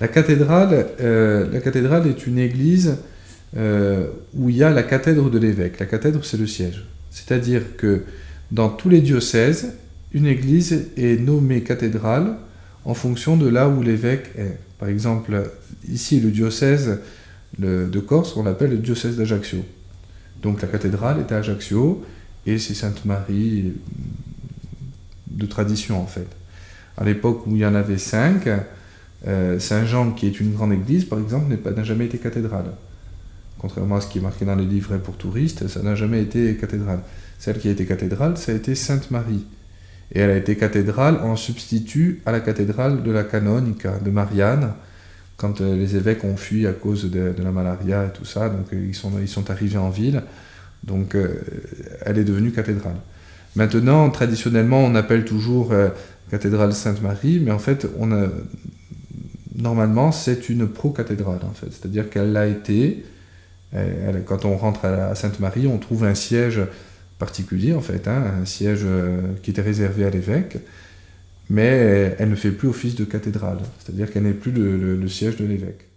La cathédrale est une église où il y a la cathèdre de l'évêque. La cathèdre, c'est le siège. C'est-à-dire que dans tous les diocèses, une église est nommée cathédrale en fonction de là où l'évêque est. Par exemple, ici, le diocèse de Corse, on l'appelle le diocèse d'Ajaccio. Donc la cathédrale est à Ajaccio, et c'est Sainte-Marie de tradition, en fait. À l'époque où il y en avait 5, Saint-Jean, qui est une grande église, par exemple, n'a jamais été cathédrale. Contrairement à ce qui est marqué dans les livrets pour touristes, ça n'a jamais été cathédrale. Celle qui a été cathédrale, ça a été Sainte-Marie. Et elle a été cathédrale en substitut à la cathédrale de la Canonica, de Marianne, quand les évêques ont fui à cause de la malaria et tout ça, donc ils sont arrivés en ville, donc elle est devenue cathédrale. Maintenant, traditionnellement, on appelle toujours cathédrale Sainte-Marie, mais en fait, normalement, c'est une pro-cathédrale, en fait. C'est-à-dire qu'elle l'a été. Quand on rentre à Sainte-Marie, on trouve un siège particulier, en fait, hein, un siège qui était réservé à l'évêque, mais elle ne fait plus office de cathédrale, c'est-à-dire qu'elle n'est plus le siège de l'évêque.